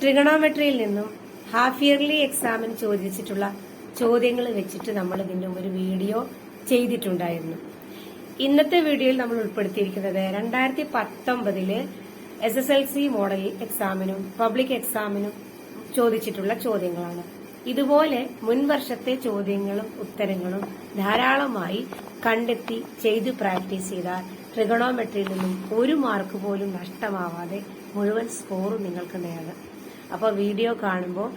ട്രിഗണോമെട്രിയിൽ നിന്നും half yearly എക്സാമിന് ചോദിച്ചിട്ടുള്ള ചോദ്യങ്ങൾ വെച്ചിട്ട് നമ്മൾ ഇതിന്റെ ഒരു വീഡിയോ ചെയ്തിട്ടുണ്ടായിരുന്നു. ഇന്നത്തെ വീഡിയോയിൽ നമ്മൾ ഉൾപ്പെടുത്തിയിരിക്കുന്നത് 2019 SSLC മോഡൽ എക്സാമിനും പബ്ലിക് എക്സാമിനും ചോദിച്ചിട്ടുള്ള ചോദ്യങ്ങളാണ്. ഇതുപോലെ മുൻ വർഷത്തെ ചോദ്യങ്ങളും ഉത്തരങ്ങളും ധാരാളമായി കണ്ടെത്തി ചെയ്ത് പ്രാക്ടീസ് ചെയ്താൽ ട്രിഗണോമെട്രിയിൽ നിന്നും ഒരു മാർക്ക് പോലും നഷ്ടമാവാതെ മുഴുവൻ സ്കോറും നിങ്ങൾക്ക് നേടാം. അപ്പോൾ വീഡിയോ കാണുമ്പോൾ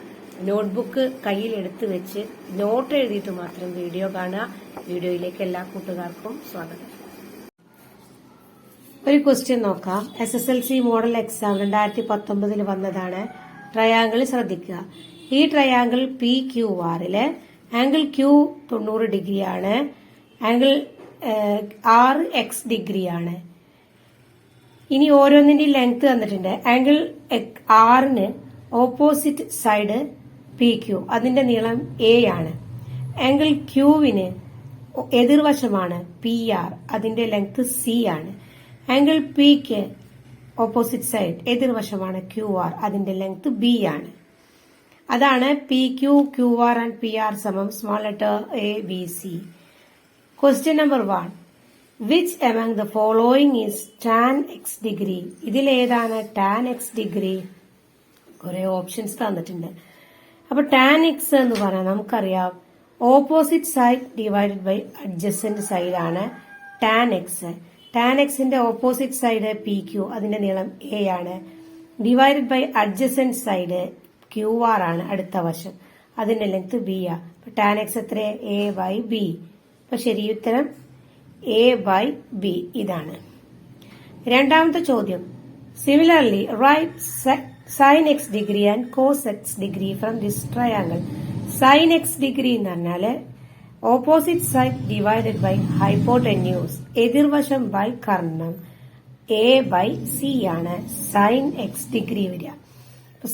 നോട്ട്ബുക്ക് കയ്യിലെടുത്ത് വെച്ച് നോട്ട് എഴുതിയിട്ട് മാത്രം വീഡിയോ കാണുക. വീഡിയോയിലേക്ക് എല്ലാ കൂട്ടുകാർക്കും സ്വാഗതം. ഒരു ക്വസ്റ്റ്യൻ നോക്കാം. SSLC മോഡൽ എക്സാം 2019 വന്നതാണ്. ട്രയാങ്കിൾ ശ്രദ്ധിക്കുക. ഈ ട്രയാങ്കിൾ PQRല് ആംഗിൾ Q 90 ഡിഗ്രിയാണ്, ആംഗിൾ R X ഡിഗ്രിയാണ്. ഇനി ഓരോന്നിന്റെയും ലെങ്ത് തന്നിട്ടുണ്ട്. ആംഗിൾ ആറിന് ഓപ്പോസിറ്റ് സൈഡ് PQ, അതിന്റെ നീളം A ആണ്. ആംഗിൾ ക്യൂവിന് എതിർവശമാണ് PR, അതിന്റെ ലെങ്ത് C ആണ്. ആംഗിൾ Pക്ക് ഓപ്പോസിറ്റ് സൈഡ് എതിർവശമാണ് QR, അതിന്റെ ലെങ്ത് B ആണ്. അതാണ് PQ, QR ആൻഡ് PR സമം small letter ABC. Question number 1. Which among the following is tan x degree? ഇതിലേതാണ് tan x ഡിഗ്രി? കുറെ options തന്നിട്ടുണ്ട്. അപ്പൊ tan x എന്ന് പറഞ്ഞാൽ നമുക്കറിയാം opposite side divided by adjacent side ആണ് tan x. tan xന്റെ ഓപ്പോസിറ്റ് സൈഡ് PQ, അതിന്റെ നീളം A ആണ്. Divided by adjacent side QR ആണ്, അടുത്ത വശം, അതിന്റെ ലെങ്ത് B ആ. അപ്പൊ tan x എത്ര? A/B. അപ്പൊ ശരി ഉത്തരം A/B ഇതാണ്. രണ്ടാമത്തെ ചോദ്യം. Similarly write sin x degree and cos x degree from this triangle. sin x degree എന്ന് പറഞ്ഞാല് opposite side divided by hypotenuse, എതിർവശം ബൈ കർണം, A/C ആണ് sin x ഡിഗ്രി വരിക.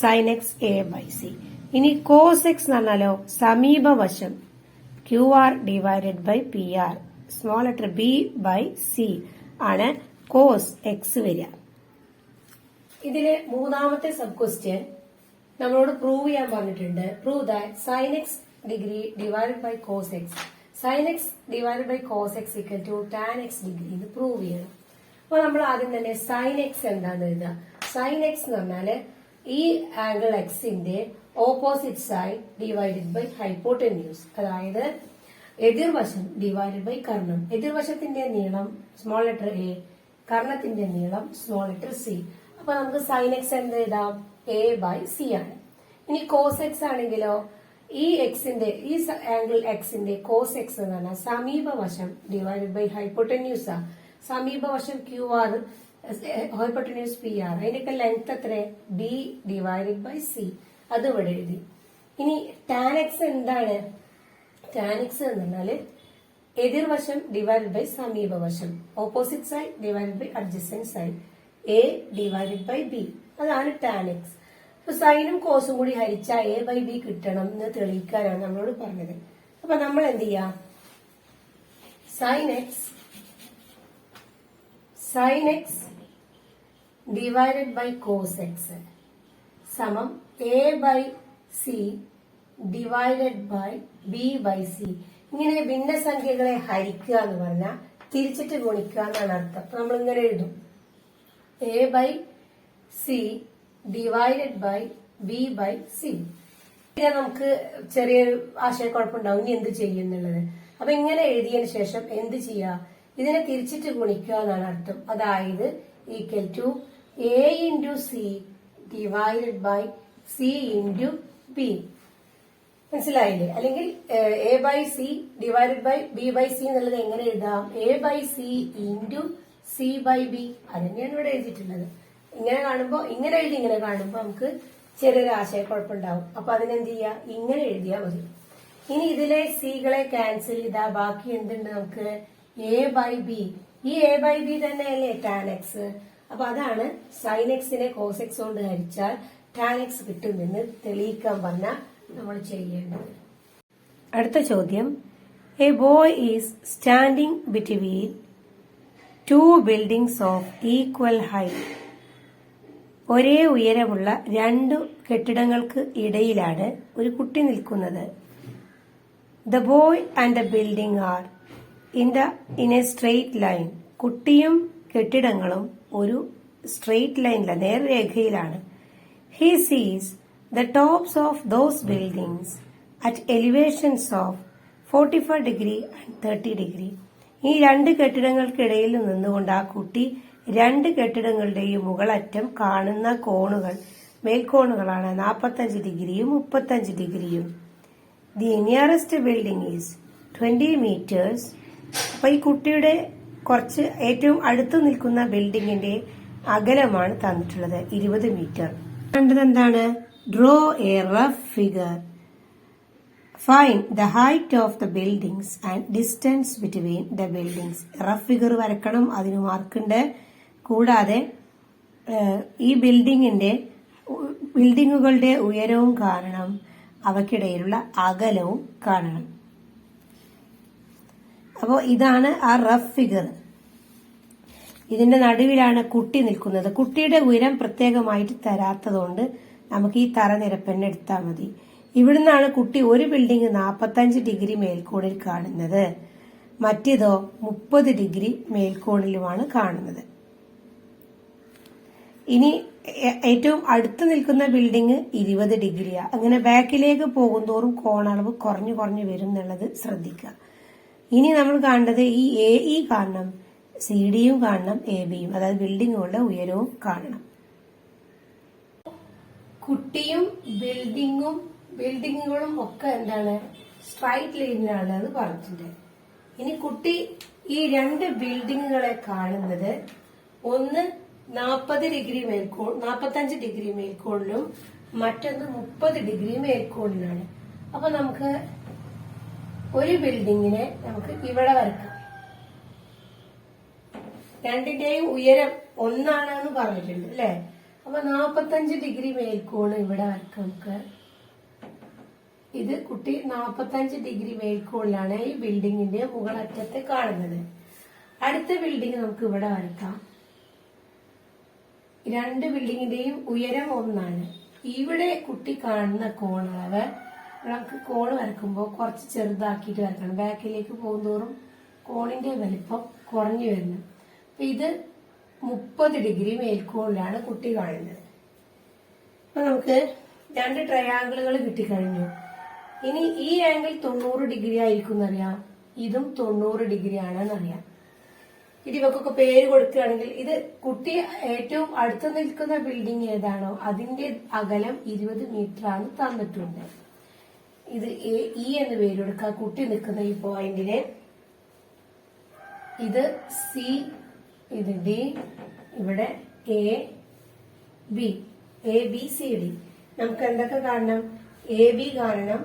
sin x A/C. ഇനി cos x എന്ന് പറഞ്ഞാലോ സമീപവശം QR divided by PR, small letter B/C ആണ് cos x വരിക. ഇതിലെ മൂന്നാമത്തെ സബ് ക്വസ്റ്റ്യൻ നമ്മളോട് പ്രൂവ് ചെയ്യാൻ പറഞ്ഞിട്ടുണ്ട്. Prove that sin x degree divided by cos x, sin x divided by cos x equal to tan x degree എന്ന് പ്രൂവ് ചെയ്യണം. അപ്പൊ നമ്മൾ ആദ്യം തന്നെ sin x എന്താന്ന് എഴുതുക. sin x എന്ന് പറഞ്ഞാല് ഈ ആംഗിൾ എക്സിന്റെ opposite side divided by hypotenuse, അതായത് എതിർവശം ഡിവൈഡഡ് ബൈ കർണം. എതിർവശത്തിന്റെ നീളം സ്മോൾ ലെറ്റർ A, കർണത്തിന്റെ നീളം സ്മോൾ ലെറ്റർ C. അപ്പൊ നമുക്ക് sin x എന്ത് എഴുതാം? A/C ആണ്. ഇനി cos x ആണെങ്കിലോ ഈ എക്സിന്റെ ഈ ആംഗിൾ എക്സിന്റെ cos x എന്ന് പറഞ്ഞാൽ സമീപവശം ഡിവൈഡഡ് ബൈ ഹൈപ്പോടെന്യൂസ് ആ. സമീപവശം QR, ഹൈപ്പോടെന്യൂസ് PR, അതിന്റെയൊക്കെ ലെങ്ത് എത്ര? B divided by C. അത് ഇവിടെ എഴുതി. ഇനി tan x എന്താണ്? tan x എന്ന് പറഞ്ഞാല് എതിർവശം ഡിവൈഡഡ് ബൈ സമീപവശം, opposite side divided by adjacent side, A divided by B, അതാണ് tan x. അപ്പൊ സൈനും കോസും കൂടി ഹരിച്ചാൽ A/B കിട്ടണം എന്ന് തെളിയിക്കാനാണ് നമ്മളോട് പറഞ്ഞത്. അപ്പൊ നമ്മൾ എന്ത് ചെയ്യാം? sin x divided by cos x സമം A/C ഡിവൈഡഡ് ബൈ B/C. ഇങ്ങനെ ഭിന്നസംഖ്യകളെ ഹരിക്കുക എന്ന് പറഞ്ഞാൽ തിരിച്ചിട്ട് ഗുണിക്കുക എന്നാണ് അർത്ഥം. അപ്പൊ നമ്മൾ ഇങ്ങനെ എഴുതും A/C ഡിവൈഡഡ് ബൈ B/C. ഇത് നമുക്ക് ചെറിയൊരു ആശയക്കുഴപ്പമുണ്ടാവും ഇനി എന്ത് ചെയ്യും എന്നുള്ളത്. അപ്പൊ ഇങ്ങനെ എഴുതിയതിനു ശേഷം എന്ത് ചെയ്യുക? ഇതിനെ തിരിച്ചിട്ട് ഗുണിക്കുക എന്നാണ് അർത്ഥം. അതായത് equal to A/C divided by C into B. മനസ്സിലായില്ലേ? അല്ലെങ്കിൽ A/C ഡിവൈഡഡ് ബൈ B/C എന്നുള്ളത് എങ്ങനെ എഴുതാം? A/C into C/B. അത് തന്നെയാണ് ഇവിടെ എഴുതിയിട്ടുള്ളത്. ഇങ്ങനെ കാണുമ്പോ ഇങ്ങനെ എഴുതി ഇങ്ങനെ കാണുമ്പോ നമുക്ക് ചെറിയൊരു ആശയക്കുഴപ്പമുണ്ടാവും. അപ്പൊ അതിനെന്ത് ചെയ്യാ? ഇങ്ങനെ എഴുതിയാൽ മതി. ഇനി ഇതിലെ സികളെ ക്യാൻസൽ ചെയ്താ ബാക്കി എന്തുണ്ട് നമുക്ക്? A/B. ഈ A/B തന്നെയല്ലേ tan x. അപ്പൊ അതാണ് sin xനെ cos x കൊണ്ട് ഹരിച്ചാൽ tan x കിട്ടുമെന്ന് തെളിയിക്കാൻ പറഞ്ഞാൽ നമ്മൾ ചെയ്യേണ്ടത്. അടുത്ത ചോദ്യം. A boy is standing between two buildings of equal height. ഒരേ ഉയരമുള്ള രണ്ടു കെട്ടിടങ്ങൾക്ക് ഇടയിലാണ് ഒരു കുട്ടി നിൽക്കുന്നത്. The boy and the building are in a straight line. കുട്ടിയും കെട്ടിടങ്ങളും ഒരു സ്ട്രെയിറ്റ് ലൈനില നേർരേഖയിലാണ്. He sees the tops of those buildings at elevations of 45 degree and 30 degree. ഈ രണ്ട് കെട്ടിടങ്ങൾക്കിടയിൽ നിന്നുകൊണ്ട് ആ കുട്ടി രണ്ട് കെട്ടിടങ്ങളുടെയും മുകളറ്റം കാണുന്ന കോണുകൾ മേൽക്കോണുകളാണ് 45 ഡിഗ്രിയും 35 ഡിഗ്രിയും. The nearest building is 20 metres. അപ്പൊ ഈ കുട്ടിയുടെ കുറച്ച് ഏറ്റവും അടുത്ത് നിൽക്കുന്ന ബിൽഡിങ്ങിന്റെ അകലമാണ് തന്നിട്ടുള്ളത് 20 മീറ്റർ. കണ്ടത് എന്താണ്? Draw a rough figure. Find the height of the buildings and distance between the buildings. Rough figure വരക്കണം, അതിന് മാർക്കുണ്ട്. കൂടാതെ ഈ ബിൽഡിങ്ങുകളുടെ ഉയരവും കാണണം, അവയ്ക്കിടയിലുള്ള അകലവും കാണണം. അപ്പോൾ ഇതാണ് ആ റഫ് ഫിഗർ. ഇതിന്റെ നടുവിലാണ് കുട്ടി നിൽക്കുന്നത്. കുട്ടിയുടെ ഉയരം പ്രത്യേകമായിട്ട് തരാത്തതുകൊണ്ട് നമുക്ക് ഈ തറനിരപ്പന്നെ എടുത്താൽ മതി. ഇവിടുന്നാണ് കുട്ടി ഒരു ബിൽഡിംഗ് 45 ഡിഗ്രി മേൽക്കോണിൽ കാണുന്നത്, മറ്റേതോ 30 ഡിഗ്രി മേൽക്കോണിലുമാണ് കാണുന്നത്. ഇനി ഏറ്റവും അടുത്ത് നിൽക്കുന്ന ബിൽഡിംഗ് 20 ഡിഗ്രിയാ. അങ്ങനെ ബാക്കിലേക്ക് പോകുന്തോറും കോണളവ് കുറഞ്ഞു കുറഞ്ഞു വരും എന്നുള്ളത് ശ്രദ്ധിക്കുക. ഇനി നമ്മൾ കാണേണ്ടത് ഈ AE കാണണം, CD യും കാണണം, AB യും, അതായത് ബിൽഡിങ്ങുകളുടെ ഉയരവും കാണണം. കുട്ടിയും ബിൽഡിങ്ങുകളും ഒക്കെ എന്താണ് സ്ട്രൈറ്റ് ലൈനിലാണ് എന്ന് പറഞ്ഞിട്ടുണ്ട്. ഇനി കുട്ടി ഈ രണ്ട് ബിൽഡിങ്ങുകളെ കാണുന്നത് ഒന്ന് 45 ഡിഗ്രി മേൽക്കോണിലും മറ്റൊന്ന് 30 ഡിഗ്രി മേൽക്കോണിലാണ്. അപ്പൊ നമുക്ക് ഒരു ബിൽഡിങ്ങിനെ നമുക്ക് ഇവിടെ വരക്കാം. രണ്ടിന്റെയും ഉയരം ഒന്നാണെന്ന് പറഞ്ഞിട്ടുണ്ട് അല്ലെ. അപ്പൊ 45 ഡിഗ്രി മേൽക്കോണ് ഇവിടെ വരക്കാം നമുക്ക്. ഇത് കുട്ടി 45 ഡിഗ്രി മേൽക്കോണിലാണ് ഈ ബിൽഡിങ്ങിന്റെ മുകളറ്റത്തെ കാണുന്നത്. അടുത്ത ബിൽഡിംഗ് നമുക്ക് ഇവിടെ വരക്കാം. രണ്ട് ബിൽഡിങ്ങിന്റെയും ഉയരം ഒന്നാണ്. ഇവിടെ കുട്ടി കാണുന്ന കോണളവ് നമുക്ക് കോണ് വരക്കുമ്പോൾ കുറച്ച് ചെറുതാക്കിയിട്ട് വരക്കണം. ബാക്കിലേക്ക് പോകുന്തോറും കോണിന്റെ വലിപ്പം കുറഞ്ഞു വരുന്നു. ഇത് 30 ഡിഗ്രി മേൽക്കോണിലാണ് കുട്ടി കാണുന്നത്. അപ്പൊ നമുക്ക് രണ്ട് ട്രയാങ്കിളുകൾ കിട്ടിക്കഴിഞ്ഞു. ഇനി ഈ ആംഗിൾ 90 ഡിഗ്രി ആയിരിക്കും എന്നറിയാം, ഇതും 90 ഡിഗ്രി ആണെന്നറിയാം. ഇനി ഇവക്കൊക്കെ പേര് കൊടുക്കുകയാണെങ്കിൽ ഇത് കുട്ടി ഏറ്റവും അടുത്ത് നിൽക്കുന്ന ബിൽഡിംഗ് ഏതാണോ അതിന്റെ അകലം 20 മീറ്റർ ആണ് തന്നിട്ടുണ്ട്. ഇത് AE എന്ന് പേര് കൊടുക്കുക കുട്ടി നിൽക്കുന്ന ഈ പോയിന്റിന്. ഇത് C, ഇത് D, ഇവിടെ ABCD. നമുക്ക് എന്തൊക്കെ കാണണം? AB കാണണം,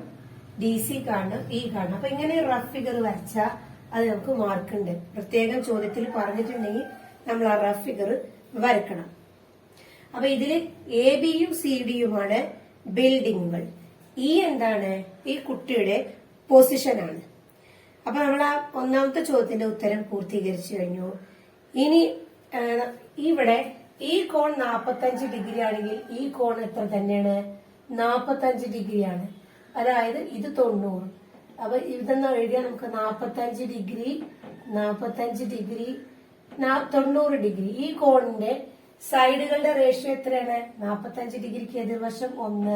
DC കാണണം, E കാണണം. അപ്പൊ ഇങ്ങനെ റഫ് ഫിഗർ വരച്ചാൽ അത് നമുക്ക് മാർക്കുണ്ട്. പ്രത്യേകം ചോദ്യത്തിൽ പറഞ്ഞിട്ടുണ്ടെങ്കിൽ നമ്മൾ ആ റഫ് ഫിഗർ വരക്കണം. അപ്പൊ ഇതില് AB യും CD യുമാണ് ബിൽഡിങ്ങുകൾ. E എന്താണ്? ഈ കുട്ടിയുടെ പൊസിഷനാണ്. അപ്പൊ നമ്മൾ ആ ഒന്നാമത്തെ ചോദ്യത്തിന്റെ ഉത്തരം പൂർത്തീകരിച്ചു കഴിഞ്ഞു. ഇനി ഇവിടെ ഈ കോൺ 45 ഡിഗ്രി ആണെങ്കിൽ ഈ കോൺ എത്ര തന്നെയാണ്? 45 ഡിഗ്രിയാണ്. അതായത് ഇത് 90. അപ്പൊ ഇതെന്ന് എഴുതിയാൽ നമുക്ക് 45 ഡിഗ്രി 90 ഡിഗ്രി. ഈ കോണിന്റെ സൈഡുകളുടെ റേഷ്യോ എത്രയാണ്? 45 ഡിഗ്രിക്ക് എതിർവശം 1,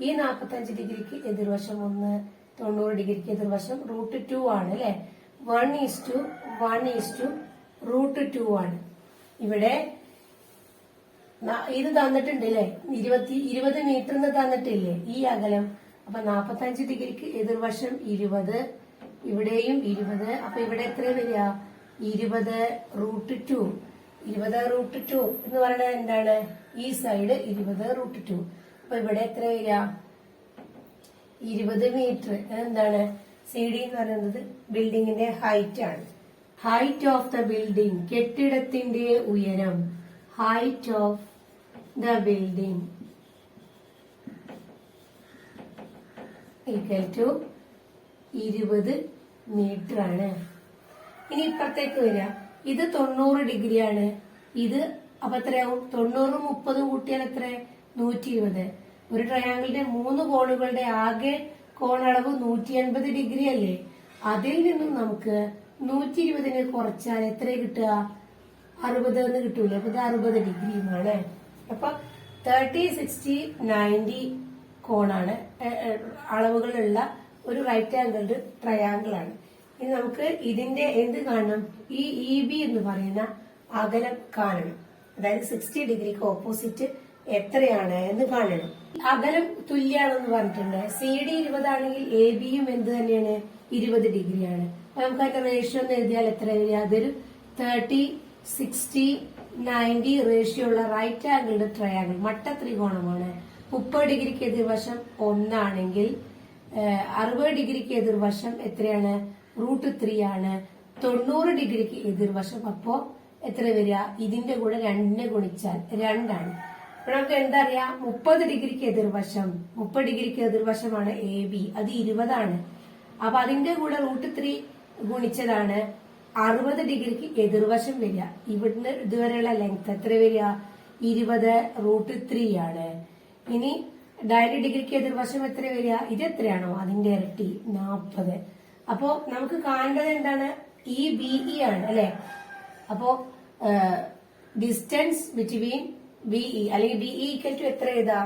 ഈ 45 ഡിഗ്രിക്ക് എതിർവശം 1, 90 ഡിഗ്രിക്ക് എതിർവശം √2 ആണ് അല്ലെ. 1:√2 ആണ്. ഇവിടെ ഇത് തന്നിട്ടുണ്ട് അല്ലെ, 20 മീറ്റർ തന്നിട്ടില്ലേ ഈ അകലം. അപ്പൊ 45 ഡിഗ്രിക്ക് എതിർവശം 20, ഇവിടെയും 20. അപ്പൊ ഇവിടെ എത്ര വരിക? 20√2. 20√2 എന്ന് പറയുന്നത് എന്താണ്? ഈ സൈഡ് 20√2. അപ്പൊ ഇവിടെ എത്ര വരിക? 20 മീറ്റർ. എന്താണ്? CD എന്ന് പറയുന്നത് ബിൽഡിങ്ങിന്റെ ഹൈറ്റ് ആണ്. ഹൈറ്റ് ഓഫ് ദ ബിൽഡിംഗ്, കെട്ടിടത്തിന്റെ ഉയരം. Height of the building equal to 20 metre ആണ്. ഇനി ഇപ്പുറത്തേക്ക് വരിക. ഇത് 90 ഡിഗ്രിയാണ്, ഇത് അപ്പൊ എത്രയാവും? 90 30 കൂട്ടിയാൽ എത്ര? 120. ഒരു ട്രയാങ്കിളിന്റെ 3 കോണുകളുടെ ആകെ കോണളവ് 180 ഡിഗ്രി അല്ലേ? അതിൽ നിന്നും നമുക്ക് 120 കുറച്ചാൽ എത്ര കിട്ടുക? 60 എന്ന് കിട്ടൂല. അപ്പൊ ഇത് 60 ഡിഗ്രിയുമാണ്. അപ്പൊ 30 60 90 കോണാണ് അളവുകളുള്ള ഒരു റൈറ്റ് ആംഗിൾഡ് ട്രയാങ്കിൾ ആണ്. ഇനി നമുക്ക് ഇതിന്റെ എന്ത് കാണണം? ഈ EB എന്ന് പറയുന്ന അകലം കാണണം. അതായത് 60 ഡിഗ്രിക്ക് ഓപ്പോസിറ്റ് എത്രയാണ് എന്ന് കാണണം. അകലം തുല്യാണെന്ന് പറഞ്ഞിട്ടുണ്ട്. CD 20 ആണെങ്കിൽ ABയും എന്ത് തന്നെയാണ്? 20 ഡിഗ്രിയാണ്. അപ്പൊ നമുക്ക് അതിന്റെ റേഷ്യോ എന്ന് എഴുതിയാൽ എത്ര വരിക? അതൊരു 30 60 90 റേഷ്യോ ഉള്ള റൈറ്റ് ആംഗിൾഡ് ട്രയാങ്കിൾ മട്ട ത്രികോണമാണ്. 30 ഡിഗ്രിക്ക് എതിർവശം 1 ആണെങ്കിൽ 60 ഡിഗ്രിക്ക് എതിർവശം എത്രയാണ്? √3 ആണ്. 90 ഡിഗ്രിക്ക് എതിർവശം അപ്പോ എത്ര വരിക? ഇതിന്റെ കൂടെ 2 ഗുണിച്ചാൽ 2 ആണ്. അപ്പൊ നമുക്ക് എന്താ അറിയാ? 30 ഡിഗ്രിക്ക് എതിർവശമാണ് AB, അത് 20 ആണ്. അപ്പൊ അതിന്റെ കൂടെ √3 ഗുണിച്ചതാണ് 60 ഡിഗ്രിക്ക് എതിർവശം വരിക. ഇവിടുന്ന് ഇതുവരെയുള്ള ലെങ്ത് എത്ര വരിക? 20 √3 ആണ്. ഇനി 90 ഡിഗ്രിക്ക് എതിർവശം എത്ര വരിക? ഇത് എത്രയാണോ അതിന്റെ ഇരട്ടി 40. അപ്പോ നമുക്ക് കാണേണ്ടത് എന്താണ്? ഈ BE ആണ് അല്ലെ? അപ്പോ ഡിസ്റ്റൻസ് ബിറ്റ്വീൻ BE അല്ലെങ്കിൽ BE ഈക്വൽ ടു എത്ര എഴുതാ?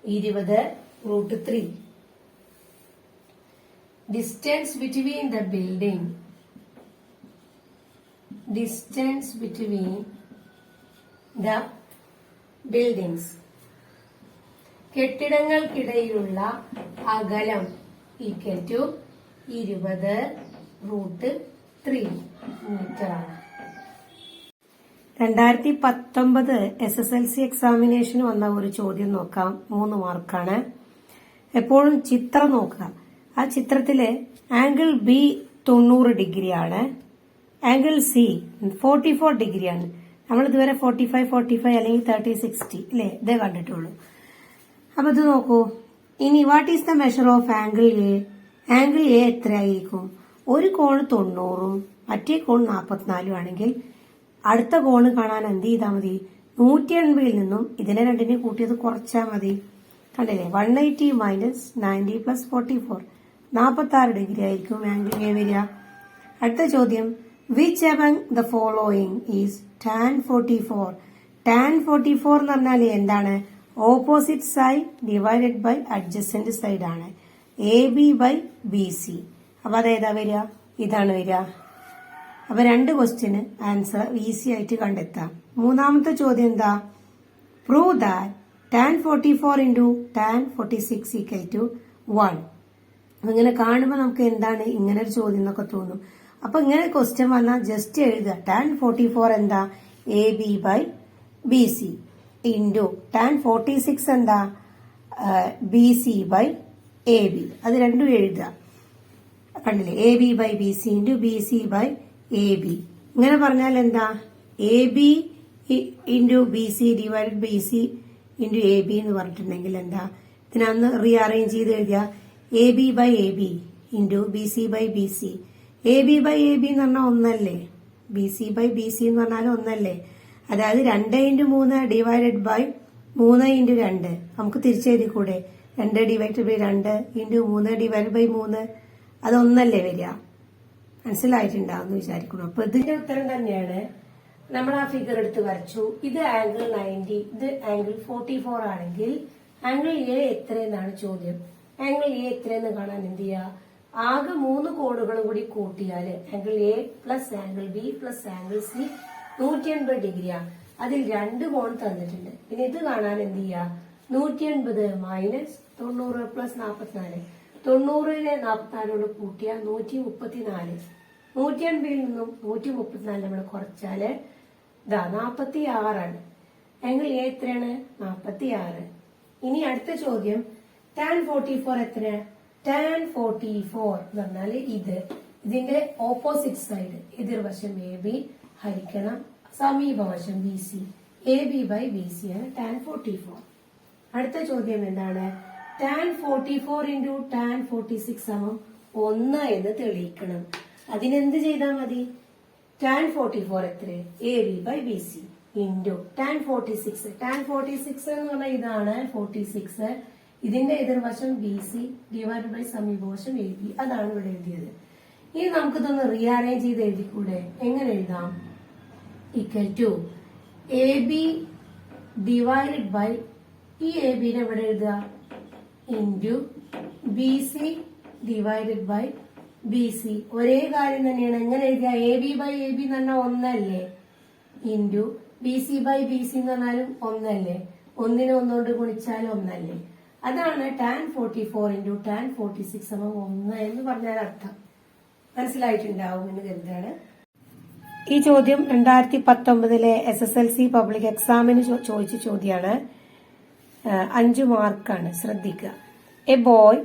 20 √3. Distance between the building, distance between the buildings, കെട്ടിടങ്ങൾക്കിടയിലുള്ള അകലം ഈക്വൽ ടു 20 √3 മീറ്ററാണ്. 2019 SSLC എക്സാമിനേഷന് വന്ന ഒരു ചോദ്യം നോക്കാം. 3 മാർക്കാണ്. എപ്പോഴും ചിത്രം നോക്കുക. ആ ചിത്രത്തില് ആംഗിൾ B 90 ഡിഗ്രിയാണ്, ആംഗിൾ C 44 ഡിഗ്രിയാണ്. നമ്മൾ ഇതുവരെ 45 അല്ലെങ്കിൽ 30 60 അല്ലേ ഇതേ കണ്ടിട്ടുള്ളൂ. അപ്പൊ ഇത് നോക്കൂ. ഇനി what is the measure of angle A? Angle A എത്രയായിരിക്കും? ഒരു കോണ് 90ഉം മറ്റേ കോൺ 44 ആണെങ്കിൽ അടുത്ത കോണ് കാണാൻ എന്ത് ചെയ്താൽ മതി? 180ൽ നിന്നും ഇതിനെ രണ്ടിനെ കൂട്ടിയത് കുറച്ചാൽ മതി. കണ്ടില്ലേ? 180 മൈനസ് 90 പ്ലസ് 44 46 ഡിഗ്രി ആയിരിക്കും ആംഗിൾ A വരിക. അടുത്ത ചോദ്യം, which among the following is tan 44? tan 44 എന്ന് പറഞ്ഞാൽ എന്താണ്? Opposite side divided by adjacent side ആണ്. AB by BC. അപ്പൊ അതേതാ വരിക? ഇതാണ് വരിക. അപ്പൊ 2 ക്വസ്റ്റ്യന് ആൻസർ ഈസി ആയിട്ട് കണ്ടെത്താം. മൂന്നാമത്തെ ചോദ്യം എന്താ? Prove that tan 44 into tan 46 equal to 1. ഇങ്ങനെ കാണുമ്പോൾ നമുക്ക് എന്താണ് ഇങ്ങനെ ഒരു ചോദ്യം എന്നൊക്കെ തോന്നും. അപ്പൊ ഇങ്ങനെ ക്വസ്റ്റ്യൻ വന്നാൽ ജസ്റ്റ് എഴുതുക. tan 44 എന്താ? AB by BC into tan 46 എന്താ? BC by AB. അത് രണ്ടും എഴുതുക. കണ്ടില്ലേ? AB by BC into BC by AB. ഇങ്ങനെ പറഞ്ഞാൽ എന്താ? AB into BC divided BC into AB എന്ന് പറഞ്ഞിട്ടുണ്ടെങ്കിൽ എന്താ? ഇതിനന്ന് റീഅറേഞ്ച് ചെയ്ത് എഴുതിയ AB by AB into BC by BC. AB by AB എന്ന് പറഞ്ഞാൽ ഒന്നല്ലേ? BC ബൈ BC എന്ന് പറഞ്ഞാൽ ഒന്നല്ലേ? അതായത് 2 ഇൻറ്റു 3 ഡിവൈഡഡ് ബൈ 3 ഇൻറ്റു 2. നമുക്ക് തിരിച്ചെഴുതി കൂടെ? 2 divided by 2 into 3 divided by 3. അത് ഒന്നല്ലേ വരിക? മനസ്സിലായിട്ടുണ്ടാവുമെന്ന് വിചാരിക്കുന്നു. അപ്പൊ ഇതിന്റെ ഉത്തരം തന്നെയാണ്. നമ്മൾ ആ ഫിഗർ എടുത്ത് വരച്ചു. ഇത് ആംഗിൾ 90, ഇത് ആംഗിൾ 44 ആണെങ്കിൽ ആംഗിൾ A എത്രയെന്നാണ് ചോദ്യം. ആംഗിൾ A എത്രയെന്ന് കാണാൻ എന്ത് ചെയ്യുക? ആകെ 3 കോണുകളും കൂടി കൂട്ടിയാല് angle A plus angle B plus angle C 180 ഡിഗ്രിയാണ്. അതിൽ 2 കോൺ തന്നിട്ടുണ്ട്. പിന്നെ ഇത് കാണാൻ എന്ത് ചെയ്യുക? 180 മൈനസ് 90 പ്ലസ് 44. 90നെ 44 കൂട്ടിയ 134. 180ൽ നിന്നും 134 നമ്മൾ കുറച്ചാല് 46 ആണ്. ആംഗിൾ A എത്രയാണ്? 46. ഇനി അടുത്ത ചോദ്യം, tan 44 എത്ര? tan 44 എന്ന് പറഞ്ഞാല് ഇതിന്റെ ഓപ്പോസിറ്റ് സൈഡ് എതിർവശം AB ഹരിക്കണം സമീപവശം BC. AB ബൈ BC ആണ് tan 44. അടുത്ത ചോദ്യം എന്താണ്? tan 44 ഇൻറ്റു tan 46 സമം 1 എന്ന് തെളിയിക്കണം. അതിനെന്ത് ചെയ്താൽ മതി? tan 44 എത്ര? AB by BC. Into tan 46. Tan 46 എന്ന് പറഞ്ഞാൽ ഇതാണ് 46. ഇതിന്റെ എതിർവശം BC ഡിവൈഡ് ബൈ സമീപവശം AB. അതാണ് ഇവിടെ എഴുതിയത്. ഇനി നമുക്കിതൊന്ന് റീഅറേഞ്ച് ചെയ്ത് എഴുതിക്കൂടെ? എങ്ങനെ എഴുതാം? Equal to AB divide by ഈ AB നെ ഇവിടെ എഴുതുക into BC divided by BC. ഒരേ കാര്യം തന്നെയാണ്. എങ്ങനെ എഴുതിയ? AB ബൈ AB എന്ന് പറഞ്ഞാൽ ഒന്നല്ലേ, ഇൻറ്റു BC ബൈ BC എന്ന് പറഞ്ഞാലും ഒന്നല്ലേ, ഒന്നിനെ ഒന്നുകൊണ്ട് ഗുണിച്ചാലും ഒന്നല്ലേ. അതാണ് ടാൻ 44 ഇൻറ്റു ടാൻ 46 സമം 1 എന്ന് പറഞ്ഞാൽ അർത്ഥം. മനസ്സിലായിട്ടുണ്ടാവും എന്ന് കരുതാണ്. ഈ ചോദ്യം 2019 SSLC പബ്ലിക് എക്സാമിന് ചോദിച്ച ചോദ്യമാണ്. 5 മാർക്കാണ്. ശ്രദ്ധിക്കുക. എ ബോയ്,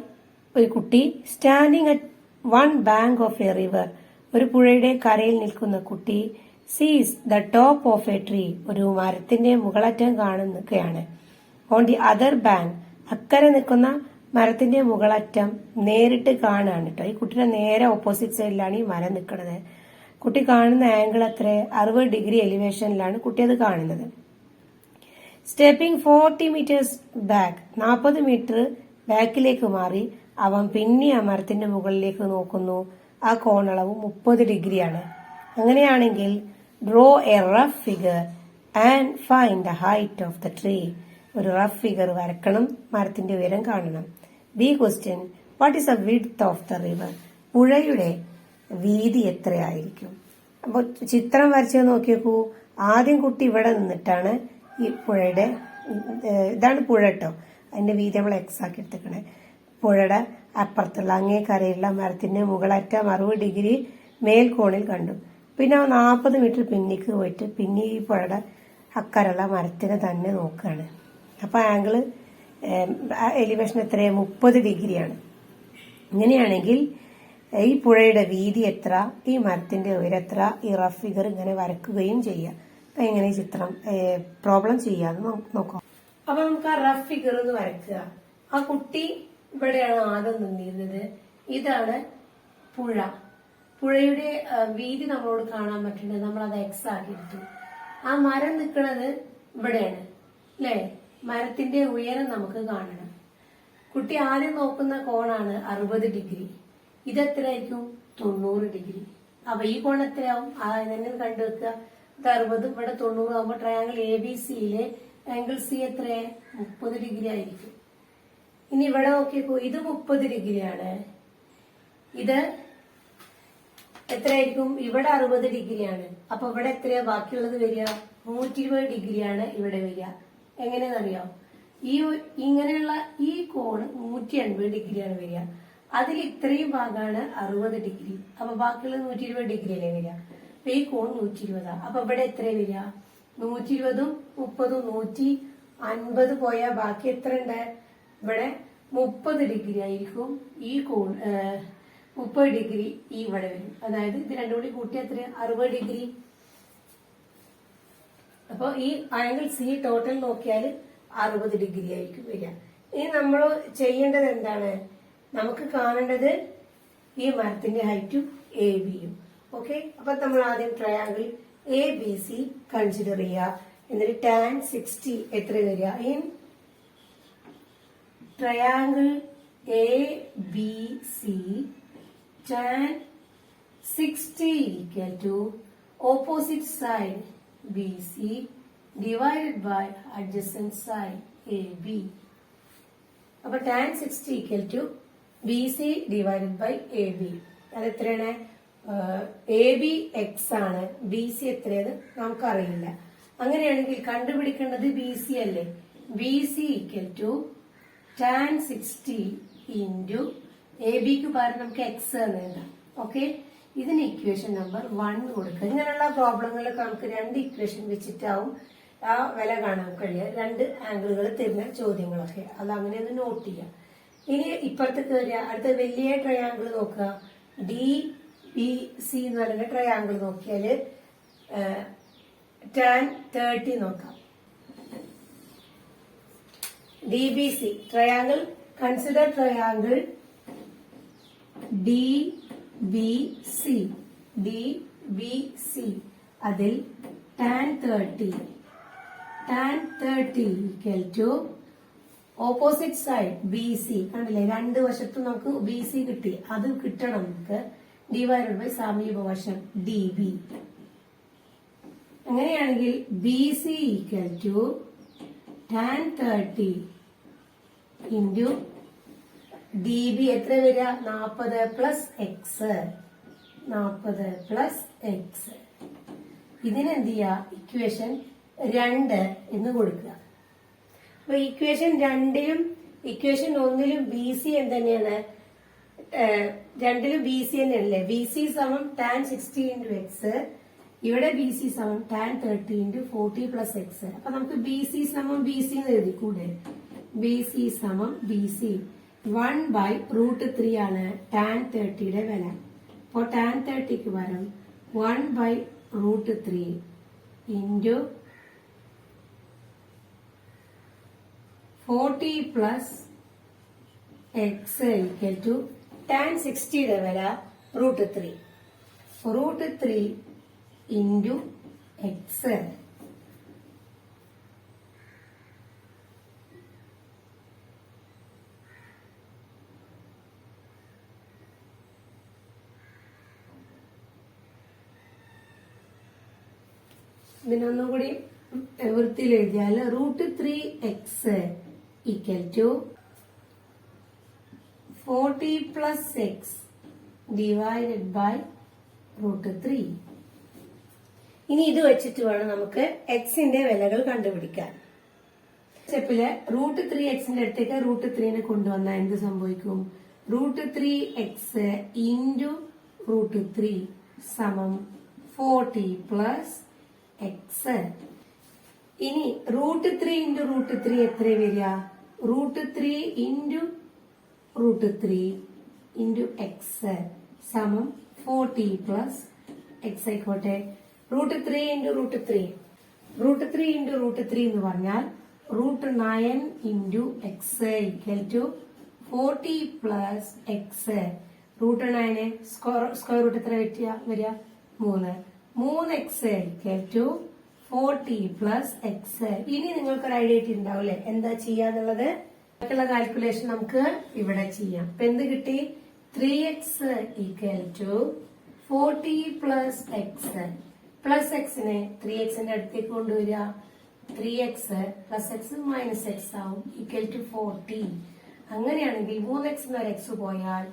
ഒരു കുട്ടി, standing at one bank of A river, ഒരു പുഴയുടെ കരയിൽ നിൽക്കുന്ന കുട്ടി, സീസ് the top of A tree, ഒരു മരത്തിന്റെ മുകളറ്റം കാണുകയാണ്. ഓൺ ദി അതർ ബാങ്ക്, അക്കരെ നിൽക്കുന്ന മരത്തിന്റെ മുകളറ്റം നേരിട്ട് കാണുകയാണ് കേട്ടോ. ഈ കുട്ടിയുടെ നേരെ ഓപ്പോസിറ്റ് സൈഡിലാണ് ഈ മരം നിൽക്കുന്നത്. കുട്ടി കാണുന്ന ആംഗിൾ എത്ര? 60 ഡിഗ്രി എലിവേഷനിലാണ് കുട്ടി അത് കാണുന്നത്. സ്റ്റെപ്പിംഗ് 40 മീറ്റേഴ്സ് ബാക്ക്, 40 മീറ്റർ ബാക്കിലേക്ക് മാറി അവൻ പിന്നെ ആ മരത്തിന്റെ മുകളിലേക്ക് നോക്കുന്നു. ആ കോണളവ് 30 ഡിഗ്രിയാണ്. അങ്ങനെയാണെങ്കിൽ draw a rough figure and find the height of the tree. ഒരു റഫ് ഫിഗർ വരക്കണം, മരത്തിന്റെ ഉയരം കാണണം. B question, what is the width of the river? പുഴയുടെ വീതി എത്രയായിരിക്കും? അപ്പോൾ ചിത്രം വരച്ച് നോക്കിയേക്കൂ. ആദ്യം കുട്ടി ഇവിടെ നിന്നിട്ടാണ് ഈ പുഴയുടെ, ഇതാണ് പുഴ കേട്ടോ, അതിന്റെ വീതി നമ്മൾ എക്സ് ആക്കി എടുത്തേക്കണേ. പുഴയുടെ അപ്പുറത്തുള്ള അങ്ങേ കരയുള്ള മരത്തിന്റെ മുകളറ്റം 60 ഡിഗ്രി മേൽക്കോണിൽ കണ്ടു. പിന്നെ 40 മീറ്റർ പിന്നിക്ക് പോയിട്ട് പിന്നെ ഈ പുഴയുടെ അക്കരയുള്ള മരത്തിനെ തന്നെ നോക്കുകയാണ്. അപ്പൊ ആംഗിള് എലിവേഷൻ എത്ര? 30 ഡിഗ്രിയാണ്. ഇങ്ങനെയാണെങ്കിൽ ഈ പുഴയുടെ വീതി എത്ര, ഈ മരത്തിന്റെ ഉയരം എത്ര, ഈ റഫ് ഫിഗർ ഇങ്ങനെ വരക്കുകയും ചെയ്യാം. അപ്പൊ എങ്ങനെ ചിത്രം പ്രോബ്ലം ചെയ്യാന്ന് നോക്കാം. അപ്പൊ നമുക്ക് ആ റഫ് ഫിഗർ ഒന്ന് വരയ്ക്കുക. ആ കുട്ടി ഇവിടെയാണ് ആദ്യം നിന്നിരുന്നത്. ഇതാണ് പുഴ. പുഴയുടെ വീതി നമ്മളോട് കാണാൻ പറ്റുന്നത്, നമ്മൾ അത് എക്സ് ആക്കി എടുത്തു. ആ മരം നിൽക്കുന്നത് ഇവിടെയാണ് അല്ലേ? മരത്തിന്റെ ഉയരം നമുക്ക് കാണണം. കുട്ടി ആദ്യം നോക്കുന്ന കോണാണ് 60 ഡിഗ്രി. ഇതെത്രയായിരിക്കും? 90 ഡിഗ്രി. അപ്പൊ ഈ കോൺ എത്രയാവും? അതെങ്ങനെ കണ്ടുവെക്കുക? ഇത് 60, ഇവിടെ 90 ആകുമ്പോൾ ട്രയാങ്കിൾ ABC-യിലെ ആംഗിൾ C എത്ര? 30 ഡിഗ്രി ആയിരിക്കും. ഇനി ഇവിടെ നോക്കിയപ്പോ ഇത് 30 ഡിഗ്രിയാണ്. ഇത് എത്രയായിരിക്കും? ഇവിടെ 60 ഡിഗ്രിയാണ്. അപ്പൊ ഇവിടെ എത്രയാ ബാക്കിയുള്ളത് വരിക? 120 ഡിഗ്രിയാണ് ഇവിടെ വരിക. എങ്ങനെയെന്നറിയാം? ഇങ്ങനെയുള്ള ഈ കോൺ 180 ഡിഗ്രിയാണ് വരിക. അതിൽ ഇത്രയും ഭാഗമാണ് 60 ഡിഗ്രി. അപ്പൊ ബാക്കിയുള്ളത് 120 ഡിഗ്രി അല്ലേ വരിക. അപ്പൊ ഈ കോൺ 120. അപ്പൊ ഇവിടെ എത്ര വരിക? 120ഉം 30ഉം 150 പോയാൽ ബാക്കി എത്ര ഉണ്ട്? ഇവിടെ 30 ഡിഗ്രി ആയിരിക്കും. ഈ കോൺ 30 ഡിഗ്രി ഈ ഇവിടെ വരും. അതായത് ഇത് രണ്ടും കൂടി കൂട്ടി എത്ര? 60 ഡിഗ്രി. അപ്പൊ ഈ ആംഗിൾ C ടോട്ടൽ നോക്കിയാൽ 60 ഡിഗ്രി ആയിരിക്കും വരിക. ഇനി നമ്മൾ ചെയ്യേണ്ടത് എന്താണ്? നമുക്ക് കാണേണ്ടത് ഈ മരത്തിന്റെ ഹൈറ്റും AB-യും. ഓക്കെ, അപ്പൊ നമ്മൾ ആദ്യം ട്രയാങ്കിൾ ABC കൺസിഡർ ചെയ്യുക. എന്നിട്ട് ടാൻ 60 എത്ര വരിക? In triangle ABC tan 60 equal to opposite side BC divided by adjacent side AB. അപ്പൊ tan 60 equal to BC divided by AB. അത് എത്രയാണ്? AB X ആണ്, BC എത്രയാണ് നമുക്കറിയില്ല. അങ്ങനെയാണെങ്കിൽ കണ്ടുപിടിക്കേണ്ടത് BC അല്ലേ? BC equal to tan 60 into AB-ക്ക് പകരം നമുക്ക് X എന്ന് എഴുതാം. ഓക്കെ, ഇതിന് ഇക്വേഷൻ നമ്പർ 1 കൊടുക്കുക. ഇങ്ങനെയുള്ള പ്രോബ്ലങ്ങളിലൊക്കെ നമുക്ക് 2 ഇക്വേഷൻ വെച്ചിട്ടാവും ആ വില കാണാൻ കഴിയുക. 2 ആംഗിളുകൾ തരുന്ന ചോദ്യങ്ങളൊക്കെ അത് അങ്ങനെ ഒന്ന് നോട്ട് ചെയ്യാം. ഇനി ഇപ്പുറത്തേക്ക് വരിക. അടുത്ത വലിയ ട്രയാങ്കിൾ നോക്കുക. DBC എന്ന് പറയുന്ന ട്രയാങ്കിൾ നോക്കിയാല് tan 30 നോക്കാം. DBC triangle, consider triangle DBC അതിൽ tan 30 tan 30 equal to opposite side B C. കണ്ടില്ലേ, രണ്ട് വശത്തും നമുക്ക് ബി സി കിട്ടി. അത് കിട്ടണം നമുക്ക്. ഡിവൈഡഡ് ബൈ സമീപവശം ഡി ബി. അങ്ങനെയാണെങ്കിൽ B C equal to tan 30 into D B എത്ര വരിക? 40 പ്ലസ് എക്സ്. 40 plus x. ഇതിനെന്ത് ചെയ്യുക? ഇക്വേഷൻ 2 എന്ന് കൊടുക്കുക. അപ്പൊ ഇക്വേഷൻ 2ലും ഇക്വേഷൻ 1ലും ബി സി എന്ത് തന്നെയാണ്? 2ലും ബി സി തന്നെയാണല്ലേ? ബി സി സമം tan 60 ഇൻറ്റു എക്സ്. ഇവിടെ ബി സി സമം tan 30 ഇൻറ്റു 40 പ്ലസ് എക്സ്. അപ്പൊ നമുക്ക് ബി സി സമം ബി സി എന്ന് എഴുതി കൂടെ? ബി സി സമം ബി സി 1/√3 ആണ് tan 30യുടെ വില. അപ്പോൾ tan 30ക്ക് പകരം 1/√3 into 40 plus x equal to tan 60യുടെ വില √3. √3 ഇൻറ്റു എക്സ്. ഇതിനൊന്നുകൂടി വൃത്തിയിൽ എഴുതിയാൽ √3x equal to 40 plus x divided by √3. ഇനി ഇത് വെച്ചിട്ട് വേണം നമുക്ക് എക്സിന്റെ വിലകൾ കണ്ടുപിടിക്കാൻ. സ്റ്റെപ്പില് √3xന്റെ അടുത്തേക്ക് √3നെ കൊണ്ടുവന്നാൽ എന്ത് സംഭവിക്കും? √3x ഇൻറ്റു √3 സമം 40 പ്ലസ് എക്സ്. ഇനി √3 ഇൻറ്റു √3 എത്ര വരിക? √3 ഇൻറ്റു √3 ഇൻറ്റു എക്സ് സമം 40 പ്ലസ് എക്സ് ആയിക്കോട്ടെ. √3 ഇൻറ്റു √3 √3 ഇൻറ്റു √3 എന്ന് പറഞ്ഞാൽ √9 into x equal to 40 plus x. √9 square root എത്ര വരിക? 3. 3x equal to 40 plus X. ഇനി നിങ്ങൾക്കൊരു ഐഡിയ ഉണ്ടാവില്ലേ എന്താ ചെയ്യാന്നുള്ളത്? ബാക്കിയുള്ള കാൽക്കുലേഷൻ നമുക്ക് ഇവിടെ ചെയ്യാം. അപ്പൊ എന്ത് കിട്ടി? 3x equal to 40 plus x. Plus എക്സിനെ 3xന്റെ അടുത്തേക്ക് കൊണ്ടുവരിക. 3x plus x minus x ആവും ഈക്വൽ ടു 40. അങ്ങനെയാണെങ്കിൽ 3x എന്നൊരു എക്സ് പോയാൽ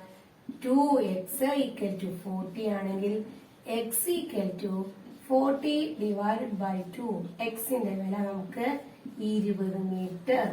2x ഈക്വൽ ടു 40 ആണെങ്കിൽ x equal to 40 divided by 2. എക്സിന്റെ വില നമുക്ക് 20 മീറ്റർ.